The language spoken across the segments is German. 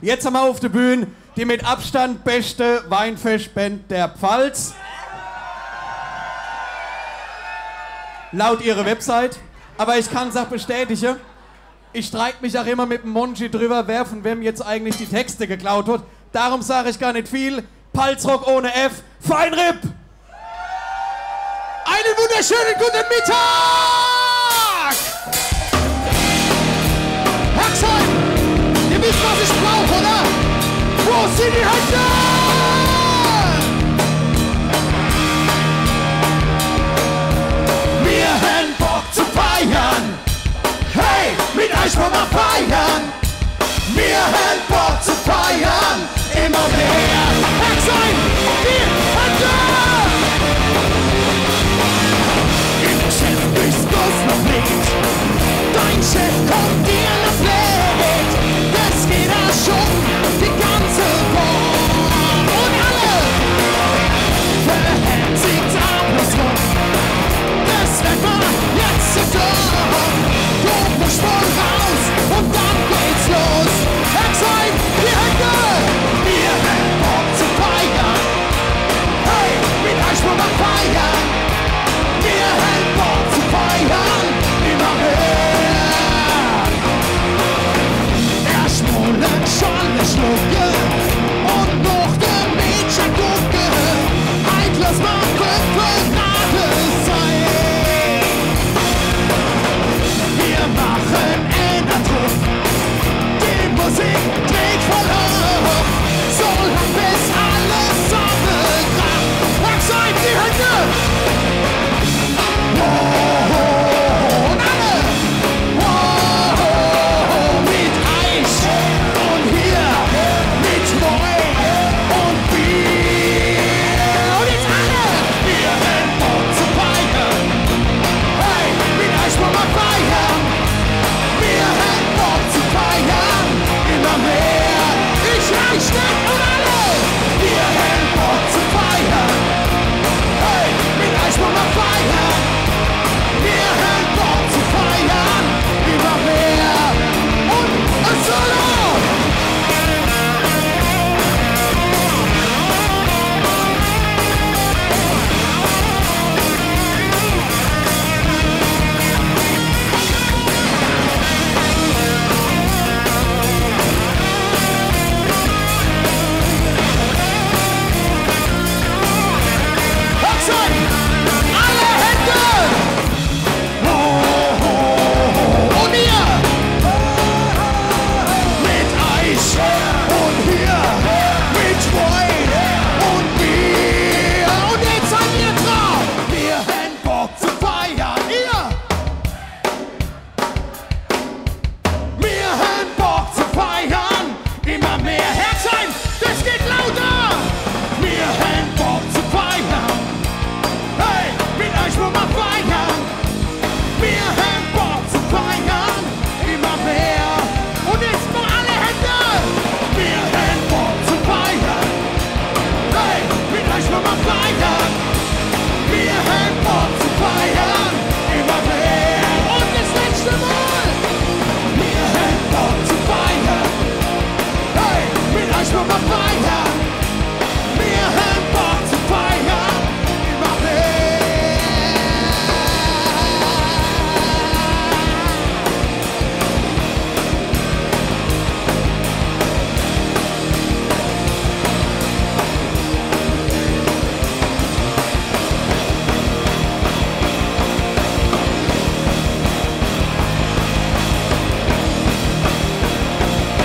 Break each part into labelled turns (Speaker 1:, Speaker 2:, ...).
Speaker 1: Jetzt haben wir auf der Bühne die mit Abstand beste Weinfestband der Pfalz. Laut ihrer Website. Aber ich kann es auch bestätigen. Ich streite mich auch immer mit dem Monji drüber, wer von wem jetzt eigentlich die Texte geklaut hat. Darum sage ich gar nicht viel. Pfalzrock ohne F. R.I.P. Einen wunderschönen guten Mittag! Herxheim, ihr wisst, was ich brauche, oder? Wo sind die Hände? Wir haben Bock zu feiern. Hey, mit euch wollen wir feiern. Wir haben Bock zu feiern. Immer mehr. Herxheim, die Hände! Im Chef bist du's noch nicht. Dein Chef kommt dir noch nicht. Das geht ja schon die ganze Woche. Und alle verhält sich andersrum. Das Wetter jetzt ist da. Du musst voll raus und dann geht's los. Herxheim, die Hände! Wir haben Bock zu feiern. Hey, mit euch wollen wir feiern. Wir haben Bock zu feiern. Immer mehr. Erst Monat schon schlucke und noch der Mädchen gucke. Halt, lass mal 5 Grad sein. Wir machen einen Druck. Die Musik dreht voll hoch. So lang bis alles zusammenkracht. Herxheim, die Hände! Und alle! Mit Eis und hier mit Wein und Bier. Und jetzt alle! Wir haben Bock zu feiern. Hey, mit Eis wollen wir feiern. Wir haben Bock zu feiern. Immer mehr. Ich reich nicht und alle! Wir haben Bock zu feiern. Hey, mit Eis wollen wir feiern. Wir haben Bock zu feiern. Immer mehr. Und ein Solo! Herxheim! Alle Hände! Und hier! Mit Eis und hier mit Wein und Bier. Und jetzt seid ihr drauf! Wir haben Bock zu feiern. Ihr! Wir haben Bock zu feiern. Immer mehr. Herxheim, das geht lauter! Wir haben Bock zu feiern. Hey, mit euch wollen wir feiern. Wir haben Bock zu feiern. Immer mehr. Und jetzt mal alle Hände. Wir haben Bock zu feiern. Hey, mit euch wollen wir feiern. Wir haben Bock zu feiern. Immer mehr. Und das letzte Mal. Wir haben Bock zu feiern. Hey, mit euch wollen wir feiern. Wir haben Bock zu feiern. Immer mehr.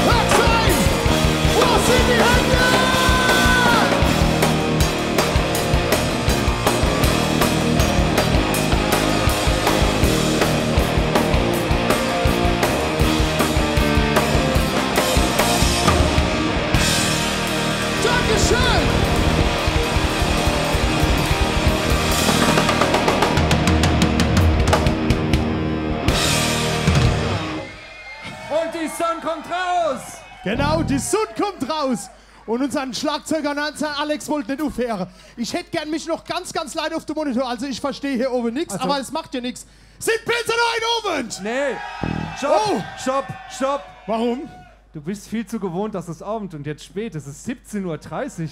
Speaker 1: Herxheim, wo sind die Hände? Dankeschön!
Speaker 2: Und die Sonne kommt raus!
Speaker 3: Genau, die Sonne kommt raus. Und unseren Schlagzeuger Alex wollte nicht aufhören. Ich hätte gern mich noch ganz leid auf dem Monitor. Also ich verstehe hier oben nichts,
Speaker 2: Also.
Speaker 3: aber es macht ja nichts. Sind Pilze noch ein Ofen?
Speaker 2: Nee! Stopp!
Speaker 3: Oh.
Speaker 2: Stopp! Stopp!
Speaker 3: Warum?
Speaker 2: du bist viel zu gewohnt, dass es Abend und jetzt spät, es ist 17:30 Uhr.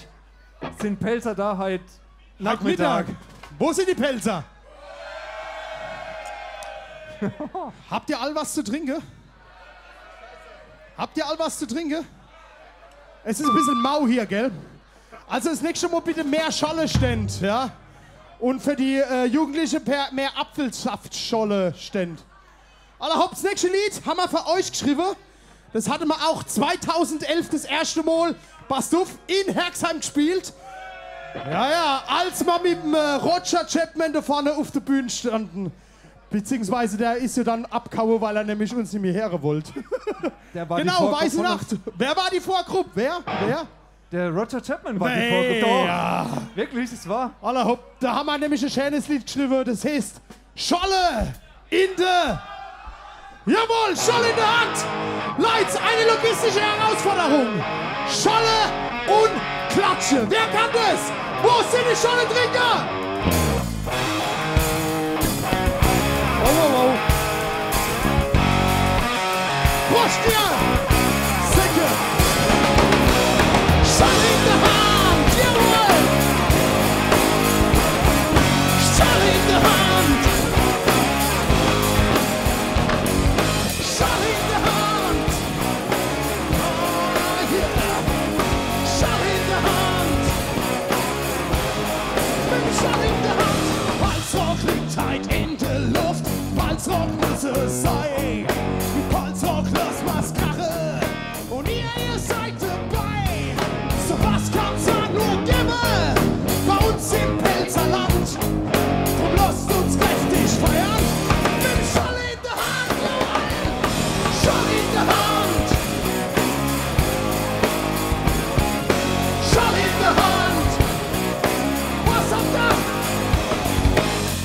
Speaker 2: Sind Pelzer da heute Nachmittag?
Speaker 3: Wo sind die Pelzer? Habt ihr all was zu trinken? Habt ihr all was zu trinken? Es ist ein bisschen mau hier, gell? Also das nächste Mal bitte mehr Scholle-Ständ, ja? Und für die Jugendlichen mehr Apfelsaft-Scholle-Ständ. Also hopp, das nächste Lied haben wir für euch geschrieben. Das hatten wir auch 2011 das erste Mal, Bastuff, in Herxheim gespielt. Ja, als wir mit dem Roger Chapman da vorne auf der Bühne standen. Beziehungsweise der ist ja dann abgehauen, weil er nämlich uns nicht mehr hören wollte. Genau, Weiße Nacht. Wer war die Vorgruppe? Wer?
Speaker 2: Der Roger Chapman war die Vorgruppe.
Speaker 3: Ja.
Speaker 2: Wirklich, das war.
Speaker 3: Alla hopp, da haben wir nämlich ein schönes Lied geschrieben, das heißt Scholle in der... Jawohl, Scholle in der Hand! Leute, eine logistische Herausforderung. Scholle und Klatsche. Wer kann das? Wo sind die Scholle-Trinker? Oh. Prost dir! Säcke! Scholle in der Hand! Jawohl! Scholle in der Hand! Scholle in der Hand! Oh, yeah! Scholle in der Hand! Mit Scholle in der Hand! Palzrock liegt halt in der Luft, Palzrock muss es sein. Mit Palzrock lass was krachen und ihr seid dabei. So was kann's ja nur geben bei uns im Pelzerland. Drum lasst uns kräftig feiern mit Scholle in der Hand, jawohl! Scholle in der Hand! Scholle in der Hand! Was habt ihr?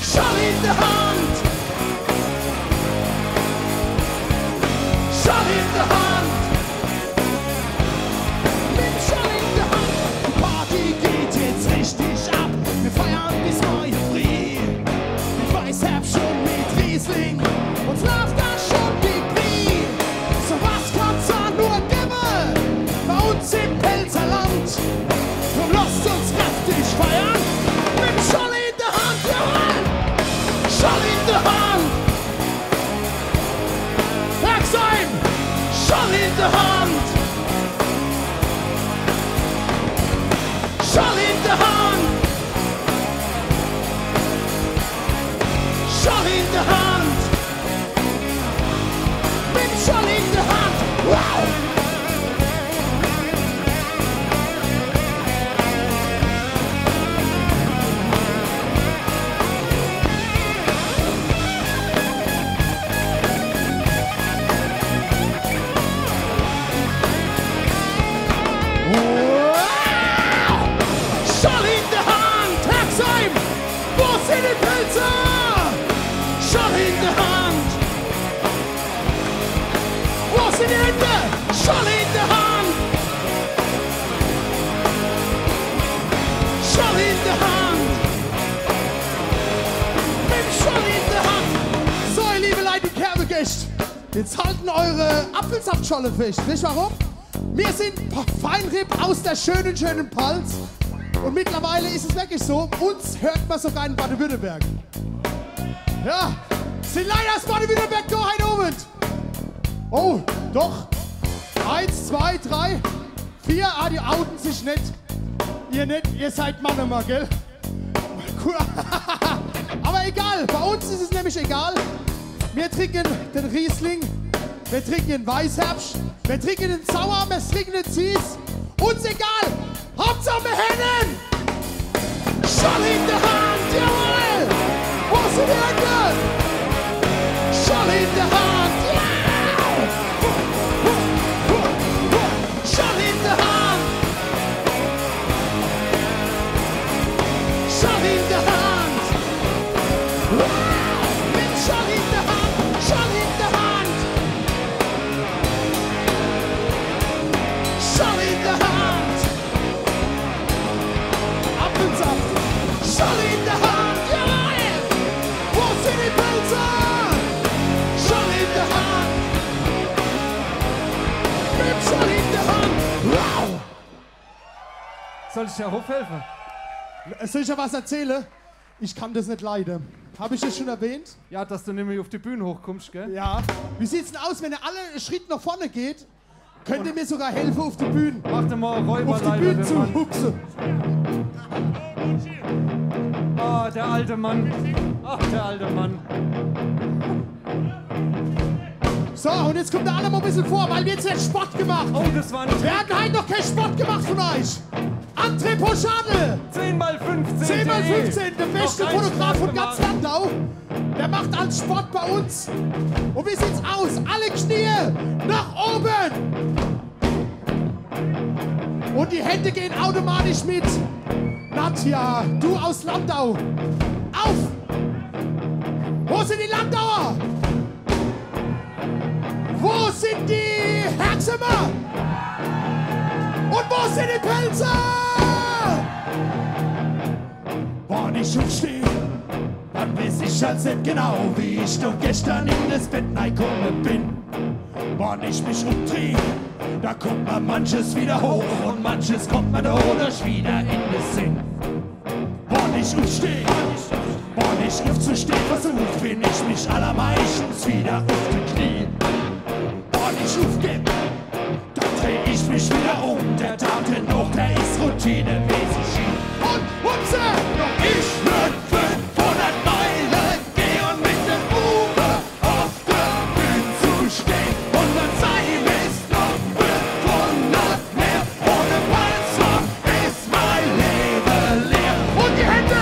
Speaker 3: Scholle in der Hand! Scholle in der Hand! Mit Scholle in der Hand! Die Party geht jetzt richtig ab. Wir feiern bis morgen früh. Mit Weißherbst schon mit Riesling. Uns läuft da schon die Brie. So was kann's ja nur geben bei uns im Pelzerland. Drum lasst uns kräftig feiern mit Scholle in der Hand, jawohl! Scholle in der Hand! Herxheim! Scholle in der Hand! Scholle in der Hand! Scholle in der Hand! Mit Scholle in der Hand! Wow! Scholle in der Hand! Herxheim! Wo sind die Pelzer? Scholle in der Hand! Wo sind die Hände? Scholle in der Hand! Scholle in der Hand! Mit Scholle in der Hand! So, ihr liebe Leute, Kerbegäste, jetzt halten eure Apfelsaftscholle fest. Wisst ihr warum? Wir sind Feinripp aus der schönen Palz. Und mittlerweile ist es wirklich so, uns hört man sogar in Baden-Württemberg. Ja, sind leider aus Baden-Württemberg da heute Abend. Oh, doch. 1, 2, 3, 4. Ah, die outen sich nicht. Ihr nicht, ihr seid Mann immer, gell? Cool. Aber egal, bei uns ist es nämlich egal. Wir trinken den Riesling, wir trinken den Weißherbst, wir trinken den Sauer, wir trinken den Zies. Uns egal. Hauptsache wir Hennen! Scholle in der Hand, jawohl! Wo sind die Hände? Scholle in der Hand, ja! Scholle in der Hand! Scholle in der Hand! Mit Scholle in der Hand! Scholle in der Hand! Scholle in der Hand! Apfelsaft! Scholle in der Hand, jawohl! Wo sind die Pelzer? Scholle in der Schlüpfschal in der Hand. Wow!
Speaker 2: Soll ich dir aufhelfen?
Speaker 3: Soll ich ja was erzählen? Ich kann das nicht leiden. Habe ich das schon erwähnt?
Speaker 2: Ja, dass du nicht mehr auf die Bühne hochkommst, gell?
Speaker 3: Ja. Wie sieht's denn aus, wenn ihr alle einen Schritt nach vorne geht? Könnt ihr mir sogar helfen auf die Bühne?
Speaker 2: Mach dir mal Räuber
Speaker 3: Auf die Bühne zu huxen.
Speaker 2: Ah, der alte Mann. Ach, der alte Mann.
Speaker 3: So, und jetzt kommt ihr alle mal ein bisschen vor, weil wir jetzt nicht Sport gemacht.
Speaker 2: Oh, das war ein
Speaker 3: Wir hatten heute noch keinen Sport gemacht von euch. André Poschadl.
Speaker 2: 10x15.
Speaker 3: 10x15, der beste
Speaker 2: Noch kein
Speaker 3: Fotograf von
Speaker 2: Sport
Speaker 3: ganz Landau. Der macht als Sport bei uns. Und wie sieht's aus? Alle Knie nach oben. Und die Hände gehen automatisch mit. Nadja, du aus Landau. Auf! Wo sind die Landauer? Wo sind die Herxheimer? Und wo sind die Pelzer? Wann ich aufstehe, dann weiß ich halt nicht genau, wie ich doch gestern in das Bett reingekommen bin. Wann ich mich umdrehe, da kommt man manches wieder hoch und manches kommt man dadurch wieder in den Sinn. Wann ich aufstehe, wann ich aufzustehen versuch, bin ich mich allermeistens wieder auf die Knie. Wann ich aufgebe, dann dreh ich mich wieder um. Der Tag noch, der ist Routine, mäßig schien. Und Hupse, doch ich würd 500 Meilen gehen und mit dem Uber auf der Bühne zu stehen. Und dann sei es noch 500 mehr. Ohne Panzer ist mein Leben leer. Und die Hände!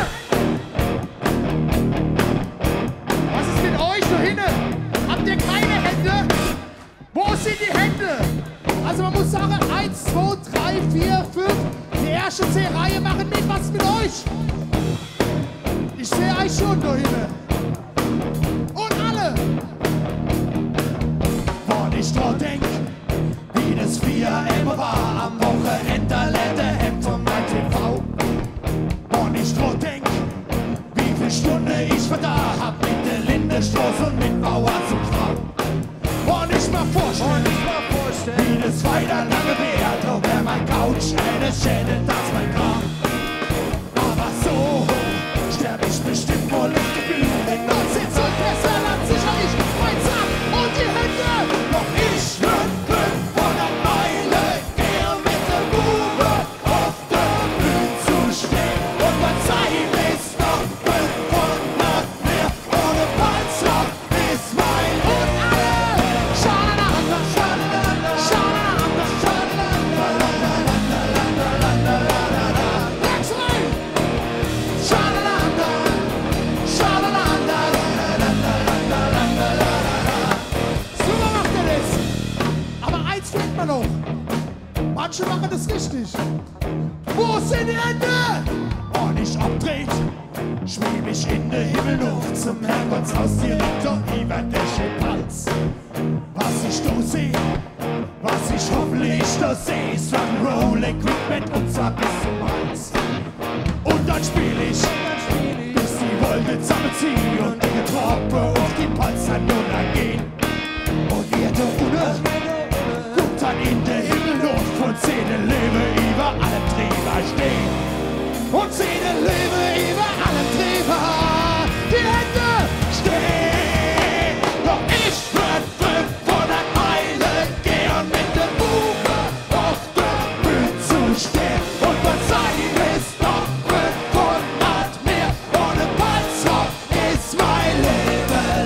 Speaker 3: Was ist mit euch da hinten? Habt ihr keine Hände? Wo sind die Hände? Also man muss sagen, 1, 2, 3, 4, 5. Die erste 10 Reihe machen mit. Was ist mit euch? Ich sehe euch schon da hinten. Und alle. Wann ich dran denk, wie das früher immer war, am Wochenende lädt der Hemd von mein TV. Wann ich dran denk, wie viel Stunde ich da hab mit der Lindenstraße und mit Bauer zum Frau. Wann ich mal vorstellen, wie das weiter lange währt, doch wär mein Couch eine Schäde, das mein Kram. Aber so sterb ich bestimmt wohl im Gefühl. In 19 Zoll besser hat sicherlich mein Zahn und die Hände. Doch ich würd 500 Meilen gehen mit der Bube auf der Bühne zu stehen. Und mein Zeit ist noch 500 mehr. Ohne Panzer ist mein und alle. Noch. Manche machen das richtig. Wo sind die Hände? Und ich abdreht, schweb ich in der Himmelluft zum Herrgottshaus direkt und über der Schipphals. Was ich da seh, was ich hoffentlich da seh, ist Rock'n'Roll Equipment und zwar bis zum Hals. Und dann spiel ich, bis die Wolke zusammenziehen und die Getroppe auf die Panzer nur gehen. Und ihr da unten dann in der Himmelluft und 10 Löwe über allem Treber stehen. Und 10 Löwe über allem Treber, die Hände stehen. Doch ich würd 500 Meilen gehen mit dem Uber auf der Bühne zu stehen. Und was sein ist noch 500 mehr. Ohne Panzer ist mein Leben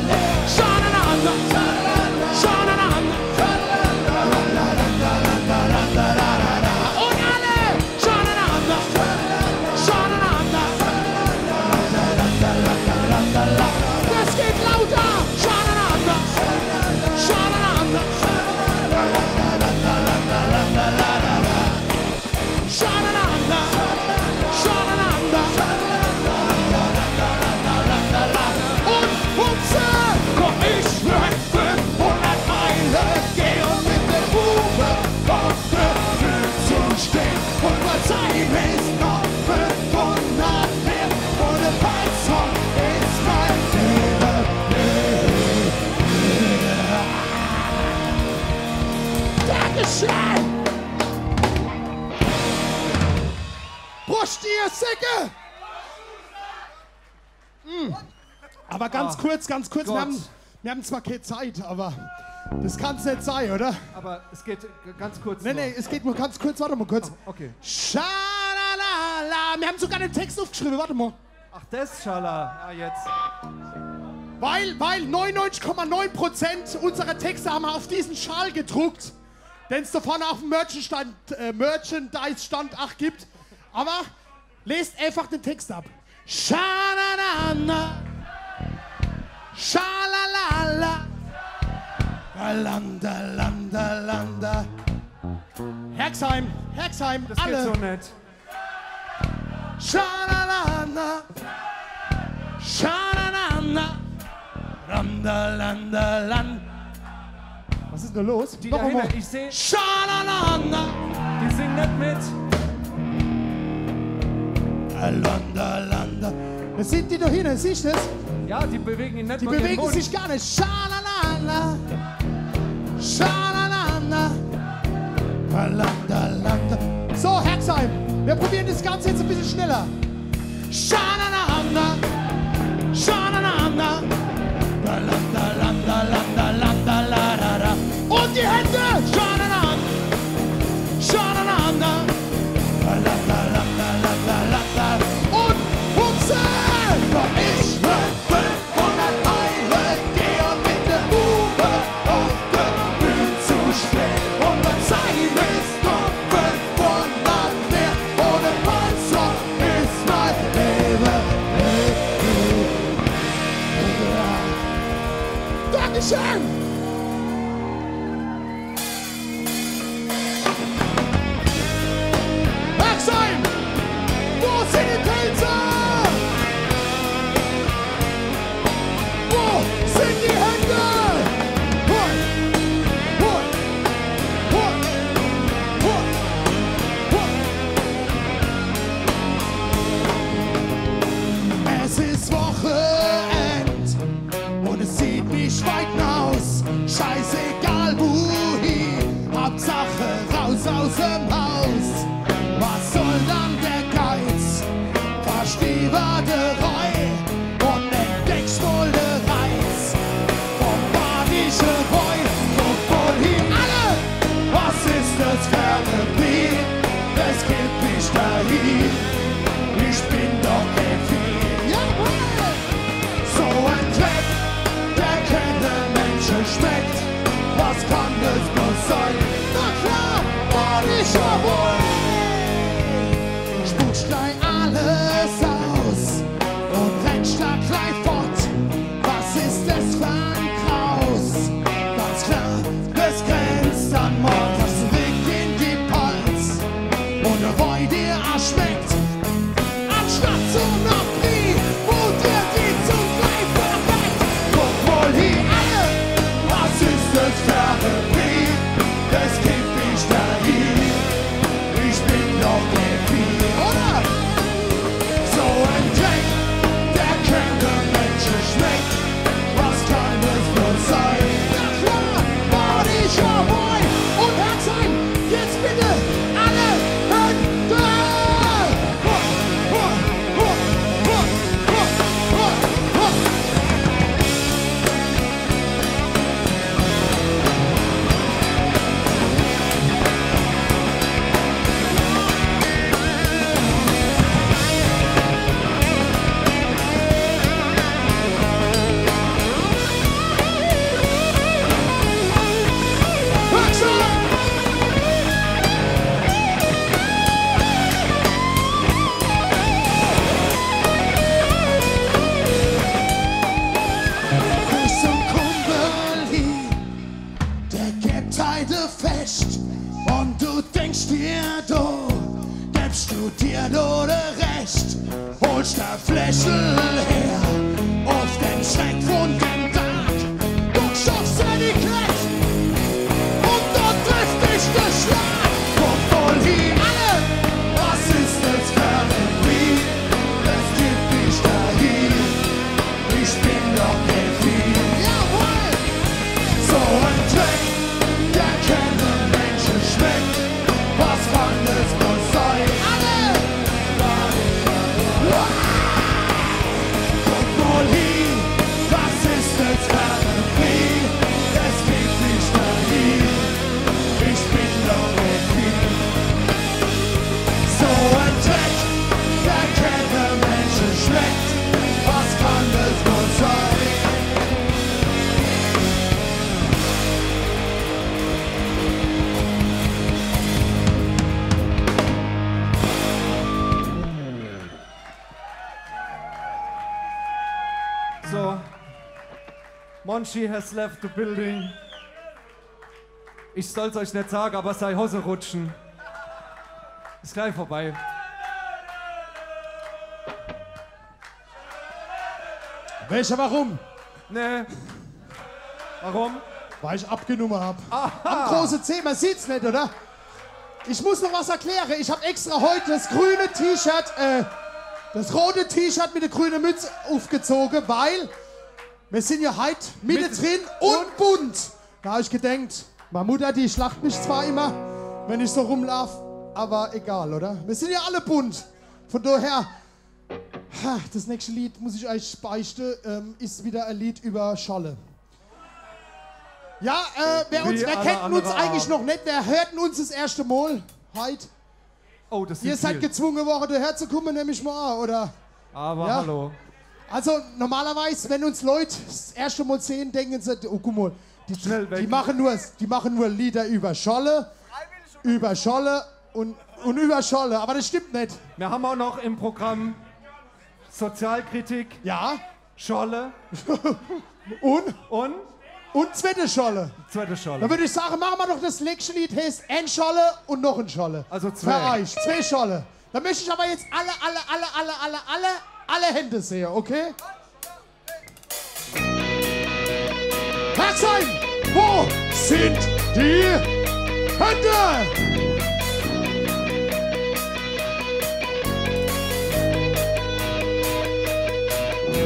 Speaker 3: Prost, ihr Säcke! Aber ganz kurz,
Speaker 2: Gott.
Speaker 3: wir haben zwar keine Zeit, aber das kann es nicht sein, oder?
Speaker 2: Aber es geht ganz kurz.
Speaker 3: Nee, es geht nur ganz kurz, warte mal kurz.
Speaker 2: Oh, okay.
Speaker 3: Schalalala, wir haben sogar den Text aufgeschrieben, warte mal.
Speaker 2: Ach, das Schala. Ah, jetzt.
Speaker 3: Weil 99,9% unserer Texte haben wir auf diesen Schal gedruckt, den es da vorne auf dem Merchandise-Stand 8 gibt. Aber lest einfach den Text ab. Schalalala, schalalala, landa, landa, landa. Herxheim,
Speaker 2: Das
Speaker 3: alle.
Speaker 2: geht so nicht.
Speaker 3: Schalalala, schalalala, landa, landa, land. Was ist denn los?
Speaker 2: Die
Speaker 3: Noch
Speaker 2: dahinter,
Speaker 3: einmal.
Speaker 2: ich sehe,
Speaker 3: Schalalala,
Speaker 2: die singen nicht mit.
Speaker 3: landa, landa. Was sind die da hinten? Siehst du das?
Speaker 2: Ja, die bewegen ihn nicht.
Speaker 3: Die
Speaker 2: mal ihren
Speaker 3: bewegen
Speaker 2: Mund.
Speaker 3: sich gar nicht. Schalalala, schalalala, landa, landa. So, Herxheim, wir probieren das Ganze jetzt ein bisschen schneller. Schalalala, schalalala, landa, landa, landa, landa, la, la, la. Und die Hände! Schalalala, schalalala, landa, landa, landa, landa. Und Hupse! Ich will 500 Eile, geh und mit der Uwe auf der Bühne zu stehen. Und beim Sein ist noch 500 mehr. Ohne Panzer ist mein Leben. Dankeschön! Herxheim! Wo sind die Pilze? Wo sind die Hände? Hoi! Hoi! Hoi! Hoi! Hoi! Es ist Wochenend und es sieht wie Schweigend aus. Scheißegal wohin, Hauptsache raus aus dem Haus. Was soll dann der Geiz? Versteh Warterei und entdeckst wohl den Reiz vom badischen Boy. Guck wohl hier alle, was ist das für ein Bier? Es gibt mich dahin, ich bin doch kein Vieh. Jawohl! So ein Dreck, der kennen Menschen schmeckt. Was kann das bloß sein? Na klar, badischer Boy! Spuckst gleich alles aus und rennst da gleich fort. Was ist das für ein Kraus? Ganz klar, das grenzt an Mord. Das Weg in die Palz und der Wein dir schmeckt. Anstatt zum Napri, wo dir die zum gleich verweckt. Guck wohl hier alle, was ist das für ein Bier? Das gibt mich dahin. Ich bin doch der Vieh, oder? So ein Dreck, der kennen Menschen schmeckt. Was kann das bloß sein? Na klar, badischer Boy und Herxheim, jetzt bitte alle Hände! Ho, ho, ho, ho, ho, ho, ho. Herxheim! Grüß und Kumpel hier, der gibt heute fest. Und du denkst dir, du gibst du dir nur recht. Holst der Fläschel her, auf den Schreck von dem Tag. Du schaffst dir die Kraft und dort trifft dich der Schlag. Guck wohl hier alle, was ist das für ein Bier? Das gibt mich dahin. Ich bin doch kein Vieh. Jawohl! So ein Dreck, der kennen Menschen schmeckt.
Speaker 2: Monji has left the building. Ich soll's euch nicht sagen, aber sei Hose rutschen. Ist gleich vorbei.
Speaker 3: Welcher warum?
Speaker 2: Nee. Warum?
Speaker 3: Weil ich abgenommen habe. Am großen C, man sieht's nicht, oder? Ich muss noch was erklären. Ich habe extra heute das grüne T-Shirt, das rote T-Shirt mit der grünen Mütze aufgezogen, weil wir sind ja heute mittendrin und bunt. Da habe ich gedacht, meine Mutter, die schlacht mich zwar immer, wenn ich so rumlaufe, aber egal, oder? Wir sind ja alle bunt. Von daher, das nächste Lied, muss ich euch beichten, ist wieder ein Lied über Scholle. Ja, wer kennt uns eigentlich noch nicht? Wer hört uns das erste Mal heute?
Speaker 2: Oh, das ist
Speaker 3: Ihr seid gezwungen worden, daher zu kommen, nehme ich mal an, oder?
Speaker 2: Aber
Speaker 3: ja?
Speaker 2: hallo.
Speaker 3: Also normalerweise, wenn uns Leute das erste Mal sehen, denken sie, oh guck mal, die machen nur Lieder über Scholle und über Scholle, aber das stimmt nicht.
Speaker 2: Wir haben auch noch im Programm Sozialkritik,
Speaker 3: Ja.
Speaker 2: Scholle
Speaker 3: Und zweite Scholle.
Speaker 2: Zweite Scholle.
Speaker 3: Dann würde ich sagen, machen wir doch das nächste Lied, heißt ein Scholle und noch ein Scholle.
Speaker 2: Also zwei.
Speaker 3: Für euch, 2 Scholle. Dann möchte ich aber jetzt alle Hände sehen, okay? Herxheim, wo sind die Hände?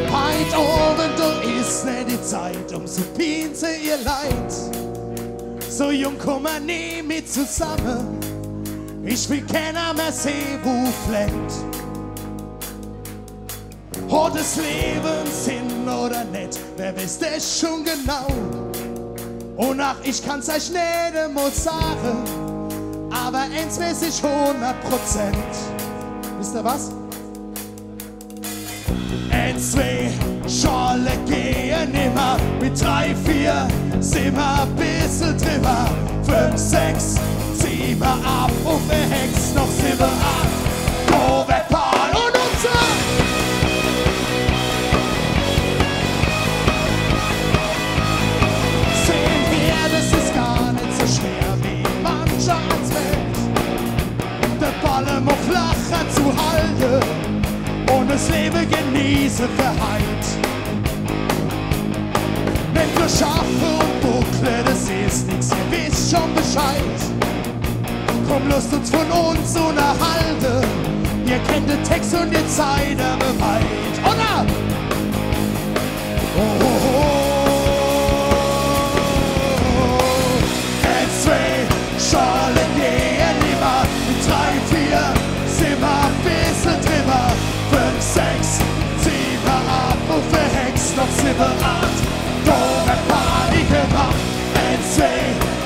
Speaker 3: Heut oben, du ist nicht die Zeit, zu pinse ihr Leid. So jung kommen nie mit zusammen. Ich will keiner mehr sehen, wo flennt. Hat das Leben Sinn oder nicht, wer weiß das schon genau. Und ach, ich kann's euch nicht einmal sagen, aber eins weiß ich 100%. Wisst ihr was? 1, 2, Scholle gehen immer, mit 3, 4 sind wir ein bisschen drüber. 5, 6, 7 ab und wir Hex noch 7, 8. Robert Paul und unser sehen wir, das ist gar nicht so schwer, wie mancher ans Welt. Der Ball muss flacher zu halten und das Leben genieße für heut. Wenn wir schaffen und buckle, das ist nix, ihr wisst schon Bescheid. Komm, lasst uns von uns unterhalten, ihr kennt den Text und die Zeit aber weit. Oder? Oh, oh, oh. 1, 2, Scholle gehen immer, mit 3, 4 sind wir ein bisschen drüber. 5, 6, 7 ab und verhext noch 7, 8. Dore Party gemacht. 1, 2,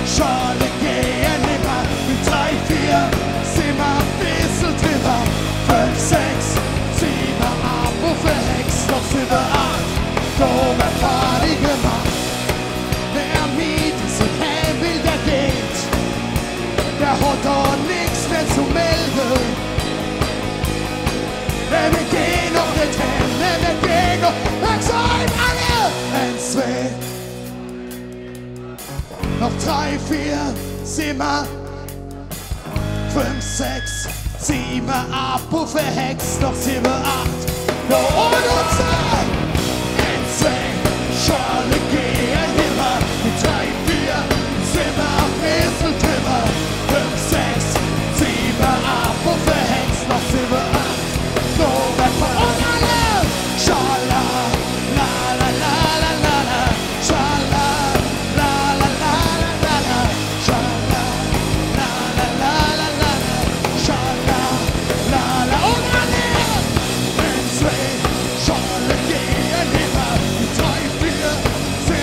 Speaker 3: Scholle gehen immer. Mit 3, 4 sind wir ein bisschen drüber. 5, 6, 7 ab und verhext noch 7, 8. Dore Party gemacht. Wer mit so hell will, der geht. Der hat doch nichts mehr zu melden. Wir gehen noch nicht hin, wir gehen noch. Herxheim, alle! 1, 2. Noch 3, 4, sind wir. 5, 6, 7 ab und verhext noch 7, 8. No, und unser 1, 2, Scholle gehen immer. Mit 3, 4 sind wir ein bisschen drüber. 5, 6, 7 ab und verhext noch 7, 8. Und alle! Schala, la la la la la la. Schala, la la la la la la. Schala, la la la la la la. Schala, la la. Und alle! 1, 2, Scholle gehen immer. 3, 4,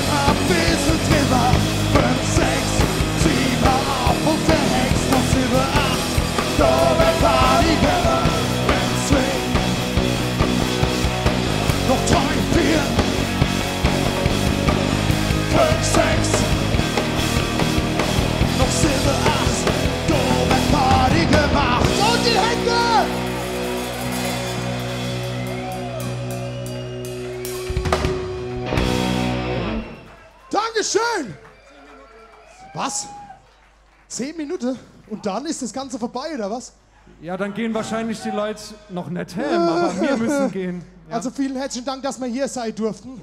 Speaker 3: schön. Was? 10 Minuten? Und dann ist das Ganze vorbei, oder was?
Speaker 2: Ja, dann gehen wahrscheinlich die Leute noch nicht heim, aber wir müssen gehen. Ja.
Speaker 3: Also vielen herzlichen Dank, dass wir hier sein durften.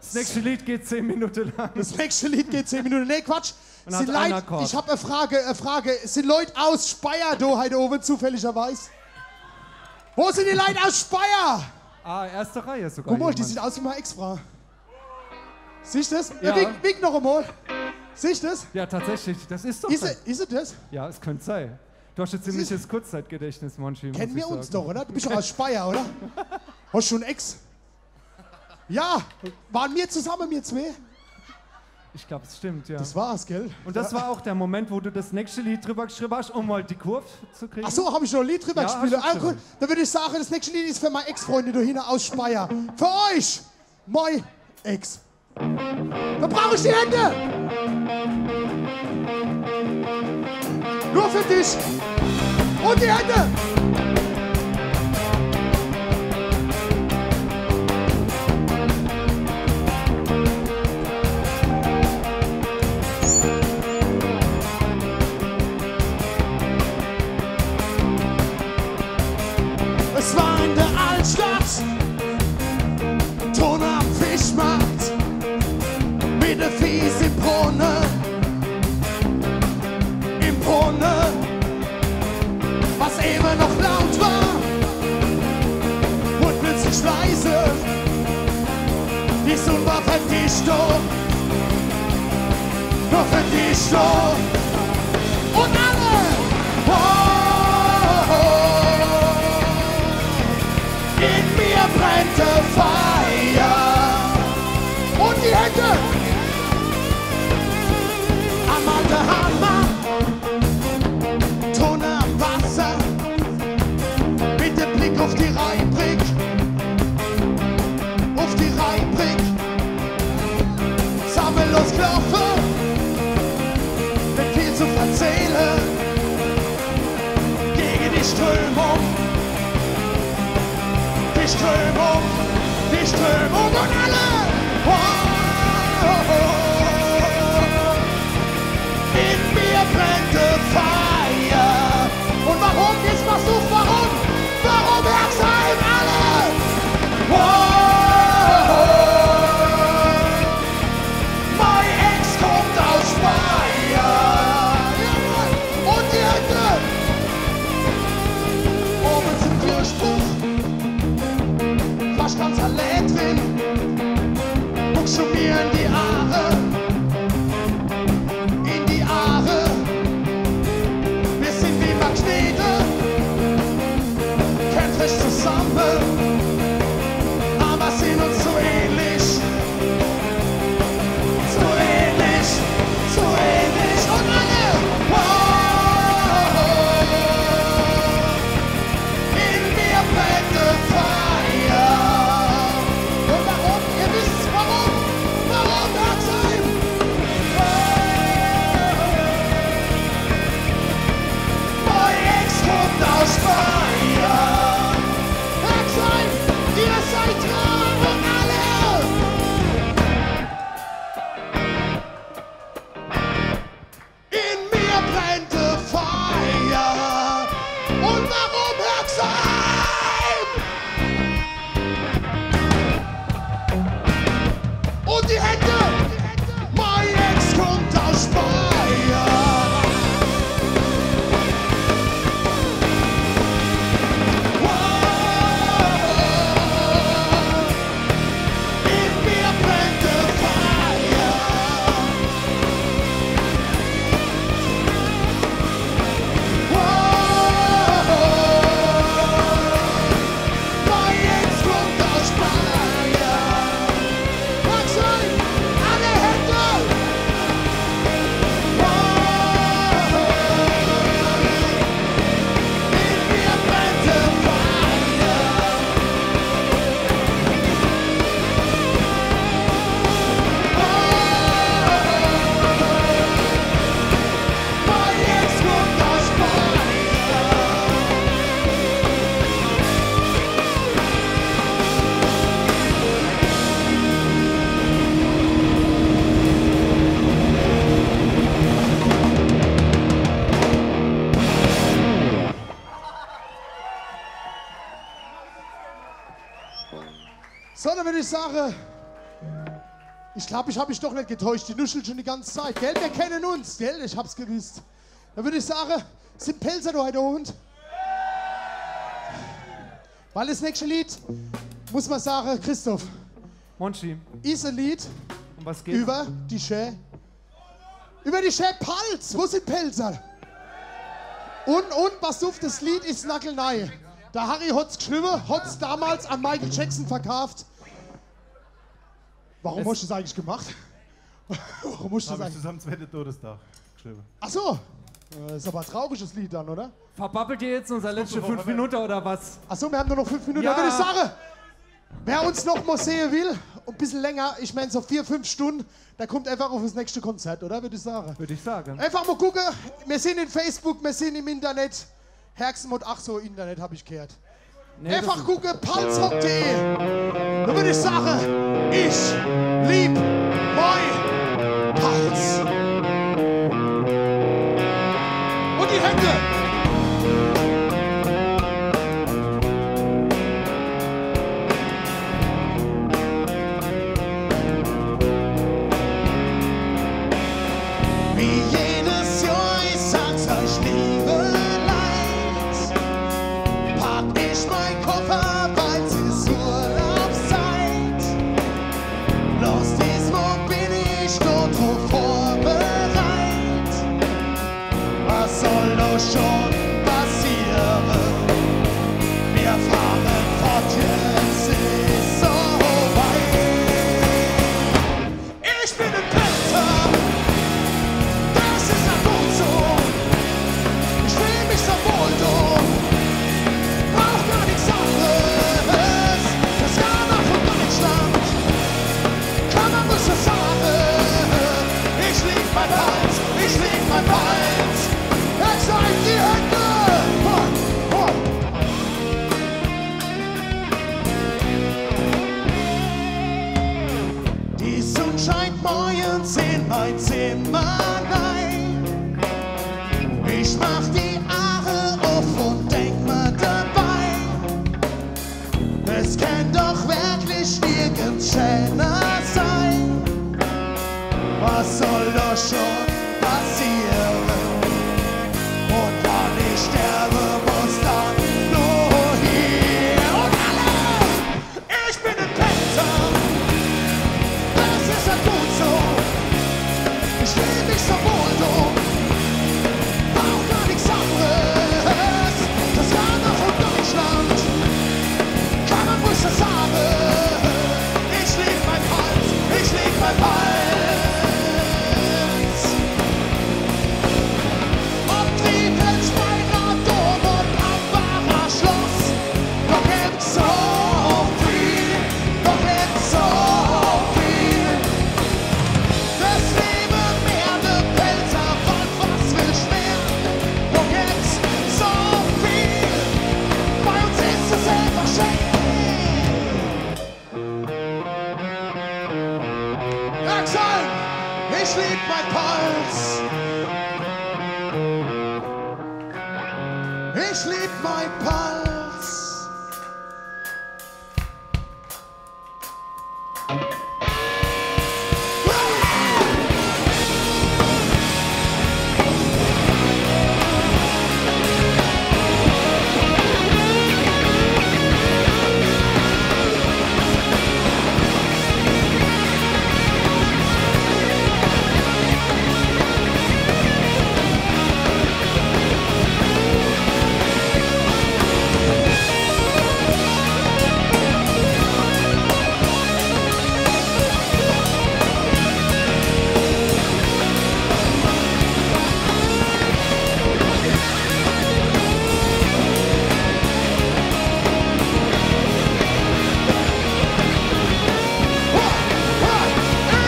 Speaker 2: Das nächste Lied geht 10 Minuten lang.
Speaker 3: Das nächste Lied geht 10 Minuten. Nee, Quatsch.
Speaker 2: Und hat einen Akkord.
Speaker 3: Ich habe eine Frage. Sind Leute aus Speyer da heute oben zufälligerweise? Wo sind die Leute aus Speyer?
Speaker 2: Ah, erste Reihe sogar.
Speaker 3: Guck mal, die sieht aus wie meine Ex-Frau. Siehst du das?
Speaker 2: Ja.
Speaker 3: Wink noch einmal. Siehst du das?
Speaker 2: Ja, tatsächlich. Das ist doch.
Speaker 3: Ist es das?
Speaker 2: Ja, es könnte sein. Du hast jetzt ziemliches Kurzzeitgedächtnis, Monji.
Speaker 3: Kennen wir uns doch, oder? Du bist doch aus Speyer, oder? Hast schon Ex? Ja, waren wir zusammen, wir zwei?
Speaker 2: Ich glaube, es stimmt, ja.
Speaker 3: Das war's, gell?
Speaker 2: Und das war auch der Moment, wo du das nächste Lied drüber geschrieben hast, um mal die Kurve zu kriegen.
Speaker 3: Ach so, habe ich noch ein Lied drüber gespielt.
Speaker 2: hast du
Speaker 3: Cool. Dann würde ich sagen, das nächste Lied ist für meine Ex-Freunde da hinten aus Speyer. Für euch, mein Ex. Da brauche ich die Hände. Nur für dich. Und die Hände.
Speaker 1: Es war in der Altstadt, Ton am Fischmarkt, mit der Fies im Brunnen, was eben noch laut war, wurde plötzlich leise, die Sonne war für dich da, nur für dich da, und alle, in mir brennt Feuer.
Speaker 3: Und die Hände.
Speaker 1: Am alten Hammer, Tonne am Wasser, mit dem Blick auf die Rheinbrück, sammellos klopfen, mit viel zu erzählen, gegen die Strömung. Die Strömung und alle. In mir brennt Feuer. Und warum? Jetzt machst du warum? Warum Herxheim alle? Mein Ex kommt aus Speyer. Und die Hände. Oben zum Durchbruch. Fast ganz allein drin.
Speaker 3: So, dann würde ich sagen, ich glaube, ich habe mich doch nicht getäuscht. Die nuschelt schon die ganze Zeit, gell? Wir kennen uns, gell? Ich hab's gewusst. Dann würde ich sagen, sind Pelzer da heute Hund? Weil das nächste Lied, muss man sagen, Christoph.
Speaker 2: Monji.
Speaker 3: Ist ein Lied
Speaker 2: Um was geht's?
Speaker 3: über die Schä Pals. Wo sind Pelzer? Und pass auf, das Lied ist nagelneu. Der Harry hat's geschrieben, hat's damals an Michael Jackson verkauft. Warum hast du das eigentlich gemacht? Warum musst du das
Speaker 4: Habe ich
Speaker 3: eigentlich?
Speaker 4: zusammen zweiten Todestag geschrieben.
Speaker 3: Ach so. Das ist aber ein trauriges Lied dann, oder?
Speaker 2: Verbabbelt ihr jetzt unsere letzte 5 Minuten oder was?
Speaker 3: Ach so, wir haben nur noch 5 Minuten.
Speaker 2: Ja.
Speaker 3: Dann würde ich sagen, wer uns noch mal sehen will, ein bisschen länger, ich meine so 4, 5 Stunden, der kommt einfach auf das nächste Konzert, oder? Würde ich sagen.
Speaker 2: Würde ich sagen.
Speaker 3: Einfach mal gucken, wir sind in Facebook, wir sind im Internet. Herxheim und ach so, Internet habe ich gehört.
Speaker 2: Nee,
Speaker 3: Einfach gucken, palzrock.de. Dann würde ich sagen, ich lieb mein Pals. Und die Hände.
Speaker 1: Wie jedes Jahr, ich sag's euch, liebe Leid, pack ich mein Koffer, weil's ist Urlaubszeit. Los, diesmal bin ich nur drauf vorbereit. Was soll doch schon passieren? Wir fahren fort, jetzt ist so weit. Ich bin ein Pelzer. Das ist ja gut so. Ich fühl mich so wohl dumm. Brauch gar nichts anderes. Das Jahr nach von Deutschland. Kann man muss es sagen. Ich lieb mein Hals, ich lieb mein Hals. Jetzt seid die Hände. Die Sonne scheint morgens in mein Zimmer rein. Ich mach die Haare auf und denk mir dabei, es kann doch wirklich nirgends schöner sein. Was soll doch schon passieren? Und wann ich sterbe, muss dann nur hier. Und alle, ich bin ein Pelzer. Das ist ja gut so. Ich fühl mich so wohl dumm. Brauch gar nichts anderes. Das Jahr nach von Deutschland. Kann man muss es sagen. Ich lieb mein Hals, ich lieb mein Hals. Ob Triebelspeiner, Dom und Abwahrer Schloss. Doch gibt's so viel, doch gibt's so viel. Das Leben mehr ne Pelzerwald, was will ich mehr? Doch gibt's so viel, bei uns ist es einfach schön. Herxheim, ich lieb mein Puls. Ich lieb mein Puls.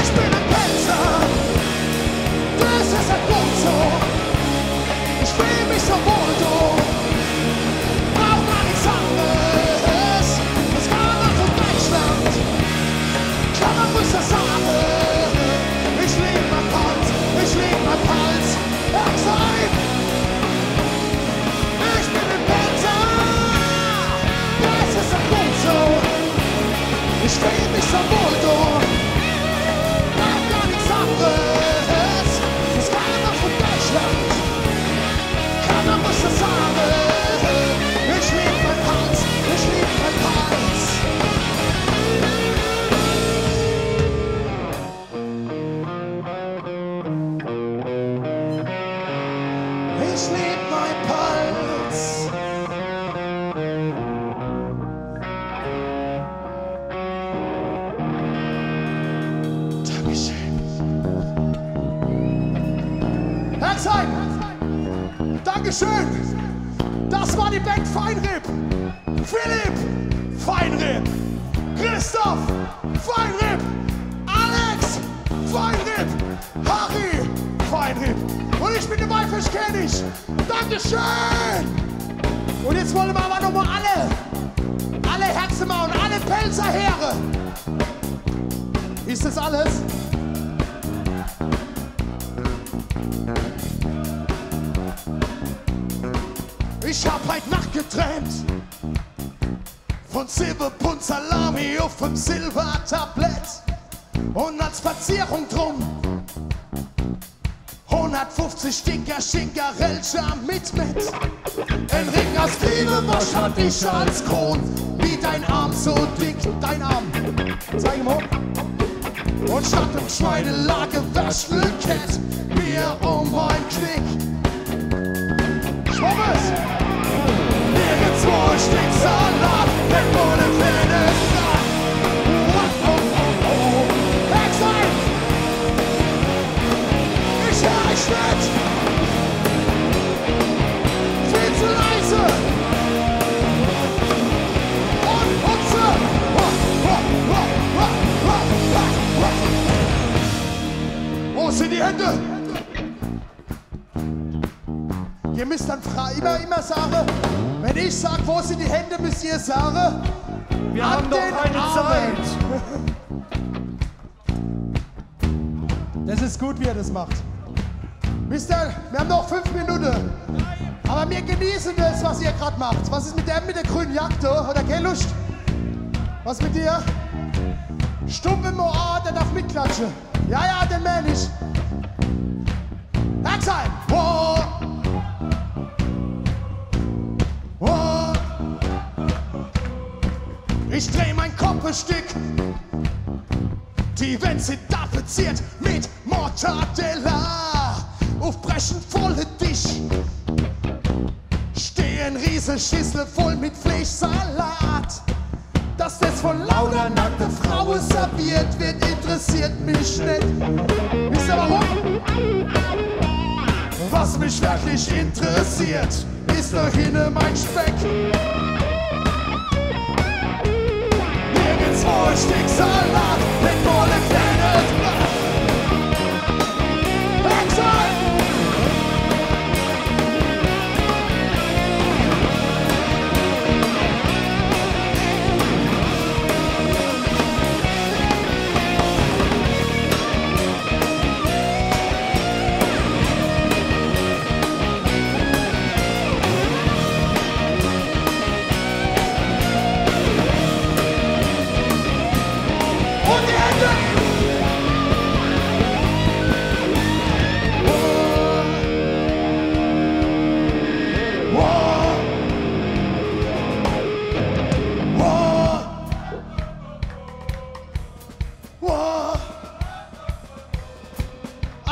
Speaker 1: Ich bin ein Pelzer. Das ist ja gut so. Ich fühl mich so wohl dumm. Brauch gar nichts anderes. Das war nach von Deutschland. Kann man muss das sagen. Ich lieb mein Puls, ich lieb mein Puls. Herxheim. Ich bin ein Pelzer. Das ist ja gut so. Ich fühl
Speaker 3: ich lieb mein Puls. Dankeschön. Herxheim, Dankeschön. Das war die Band Feinripp. Philipp, Feinripp. Christoph, Feinripp. Alex, Feinripp. Harry, Feinripp. Und ich bin der Waifischkönig. Dankeschön. Und jetzt wollen wir aber nochmal alle Herxheimer und alle Pelzer Heere. Ist das alles? Ich hab heut Nacht geträumt von Silberbunt Salami auf dem Silbertablett und als Verzierung drum 150 Stinker Schinkerelcher mit. Ein Ring aus Liebe, hat ich als Kron. Wie dein Arm so dick, dein Arm. Zeig ihm hoch. Und statt dem Schweinelage Waschlückett mir um ein Knick. Schwuppes! Nirgendwo steht Salat, wenn ohne Pläne sagt. Herxheim! Ich hör euch nicht! Viel zu leise! Und Hutze! Wo sind die Hände? Ihr müsst dann immer sagen, wenn ich sag, wo sind die Hände, müsst ihr sagen,
Speaker 2: wir haben doch keine Zeit.
Speaker 3: Das ist gut, wie er das macht. Wisst ihr, wir haben noch 5 Minuten. Aber wir genießen das, was ihr gerade macht. Was ist mit dem mit der grünen Jacke? Oder keine Lust? Was mit dir? Stumm im Ohr, der darf mitklatschen. Ja, den mäh ich. Herxheim! Wow. Wow. Ich dreh mein Kopf ein Stück. Die Wände sind tapeziert mit Mortadella. Aufbrechend volle Tisch. Stehen Riesenschüssel voll mit Fleischsalat. Dass das von lauter nackte Frauen serviert wird, interessiert mich nicht. Wisst ihr warum? Was mich wirklich interessiert, ist doch hinten mein Speck. Nirgendwo ein Stück Salat mit Molle kleines Blatt. Herxheim!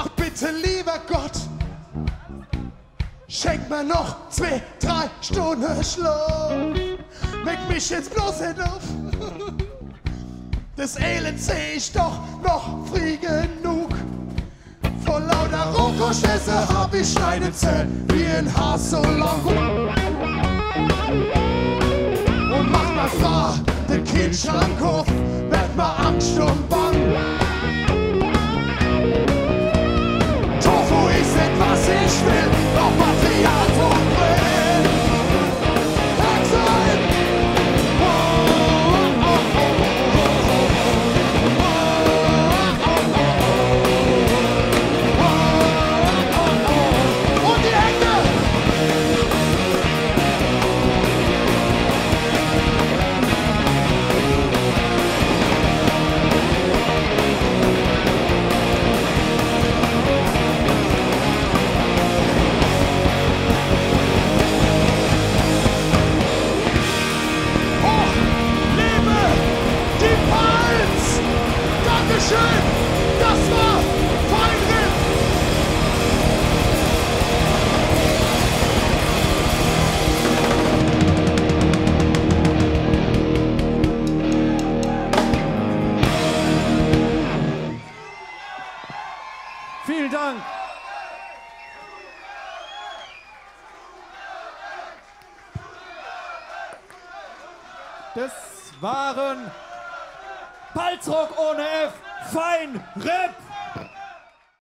Speaker 3: Ach bitte, lieber Gott, schenk mir noch 2, 3 Stunden Schlaf. Weck mich jetzt bloß nicht auf. Das Elend seh ich doch noch früh genug. Vor lauter Rokoschäse hab ich Schneidezellen wie ein Haar so lang. Und mach mal Frau den Kühlschrank auf, werd mal Angst und Bang. Tofu ist nicht, was ich will, doch Material vom Grill. Herxheim! Und die Hände!
Speaker 2: Vielen Dank. Das waren Palzrock ohne F, Fein, R.I.P.